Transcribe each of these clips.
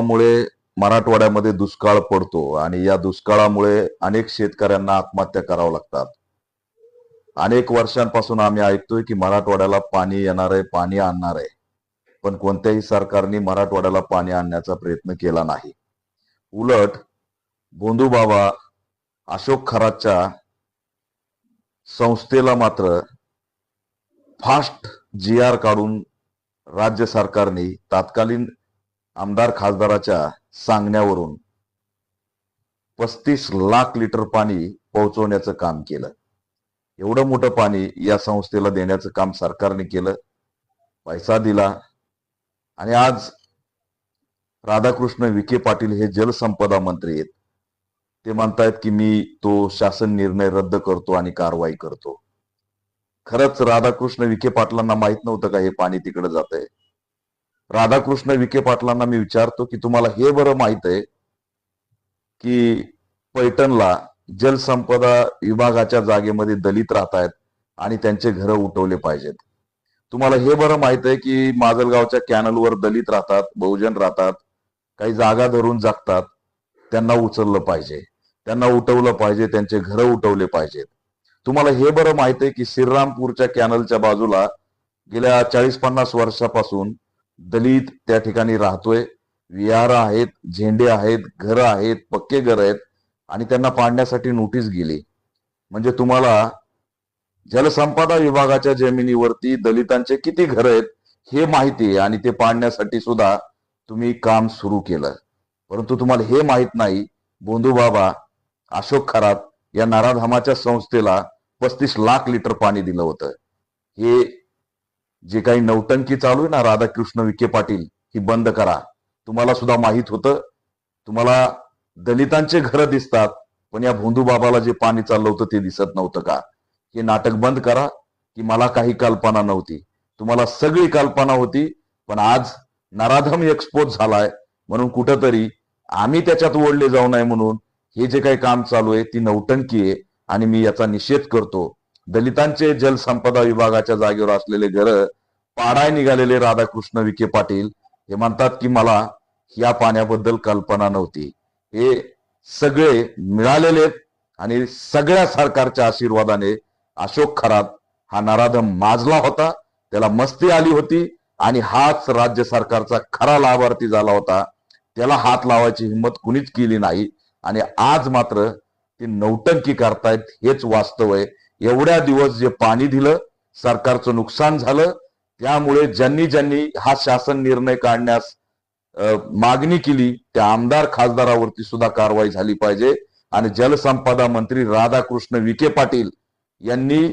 अभावामुळे मराठवाड्यामध्ये दुष्काळ पडतो आणि या दुष्काळामुळे अनेक शेतकऱ्यांना आत्महत्या कराव्या लागतात. अनेक वर्षांपासून आम्ही ऐकतोय की मराठवाड्याला पाणी येणार आहे, पाणी आणणार आहे, पण कोणत्याही सरकारने मराठवाड्याला पाणी आणण्याचा प्रयत्न केला नाही. उलट भोंदूबाबा अशोक खरातच्या संस्थेला मात्र फास्ट GR काढून राज्य सरकारने तात्कालीन आमदार खासदाराच्या सांगण्यावरून 35 लाख लिटर पाणी पोहोचवण्याचं काम केलं. एवढं मोठं पाणी या संस्थेला देण्याचं काम सरकारने केलं, पैसा दिला आणि आज राधाकृष्ण विखे पाटील हे जलसंपदा मंत्री आहेत. ते म्हणतायत की मी तो शासन निर्णय रद्द करतो आणि कारवाई करतो. खरंच राधाकृष्ण विखे पाटलांना माहित नव्हतं का हे पाणी तिकडे जातंय? राधाकृष्ण विखे पाटलांना मी विचारतो की तुम्हाला हे बरं माहित आहे की पैठणला जलसंपदा विभागाच्या जागेमध्ये दलित राहतायत आणि त्यांचे घर उठवले पाहिजेत? तुम्हाला हे बरं माहित आहे की माजलगावच्या कॅनलवर दलित राहतात, बहुजन राहतात, काही जागा धरून जगतात, त्यांना उचललं पाहिजे, त्यांना उठवलं पाहिजे, त्यांचे घर उठवले पाहिजेत? तुम्हाला हे बरं माहित आहे की श्रीरामपूरच्या कॅनलच्या बाजूला गेल्या 40-50 वर्षापासून दलित त्या ठिकाणी राहतोय, विहार आहेत, झेंडे आहेत, घरं आहेत, पक्के घर आहेत आणि त्यांना पाडण्यासाठी नोटीस गेली. म्हणजे तुम्हाला जलसंपदा विभागाच्या जमिनीवरती दलितांचे किती घर आहेत हे माहिती आहे आणि ते पाडण्यासाठी सुद्धा तुम्ही काम सुरू केलं. परंतु तुम्हाला हे माहित नाही भोंदूबाबा अशोक खरात या नराधामाच्या संस्थेला 35 लाख लिटर पाणी दिलं होतं. हे जे काही नौटंकी चालू आहे ना राधाकृष्ण विखे पाटील, ही बंद करा. तुम्हाला सुद्धा माहित होतं, तुम्हाला दलितांचे घर दिसतात पण या भोंदूबाबाला जे पाणी चाललं होतं ते दिसत नव्हतं का? हे नाटक बंद करा की मला काही कल्पना नव्हती. तुम्हाला सगळी कल्पना होती, पण आज नराधम एक्सपोज झालाय म्हणून कुठंतरी आम्ही त्याच्यात ओढले जाऊ नये म्हणून हे जे काही काम चालू आहे ती नौटंकी आहे आणि मी याचा निषेध करतो. दलितांचे जलसंपदा विभागाच्या जागेवर असलेले घर पाडाय निघालेले राधाकृष्ण विखे पाटील हे म्हणतात की मला या पाण्याबद्दल कल्पना नव्हती. हे सगळे मिळालेले आणि सगळ्या सरकारच्या आशीर्वादाने अशोक खरात हा नराधम माजला होता, त्याला मस्ती आली होती आणि हाच राज्य सरकारचा खरा लाभार्थी झाला होता. त्याला हात लावायची हिंमत कुणीच केली नाही आणि आज मात्र ते नौटंकी करतायत. हेच वास्तव आहे. एवढ्या दिवस जे पाणी दिलं, सरकारचं नुकसान झालं, त्यामुळे ज्यांनी ज्यांनी हा शासन निर्णय काढण्यास मागणी केली त्या आमदार खासदारावरती सुद्धा कारवाई झाली पाहिजे. आणि जलसंपदा मंत्री राधाकृष्ण विखे पाटील यांनी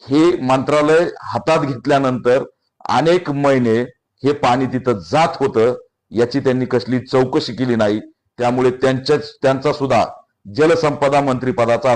हे मंत्रालय हातात घेतल्यानंतर अनेक महिने हे पाणी तिथं जात होतं, याची त्यांनी कसली चौकशी केली नाही. त्यामुळे त्यांचा सुद्धा जलसंपदा मंत्री पदाचा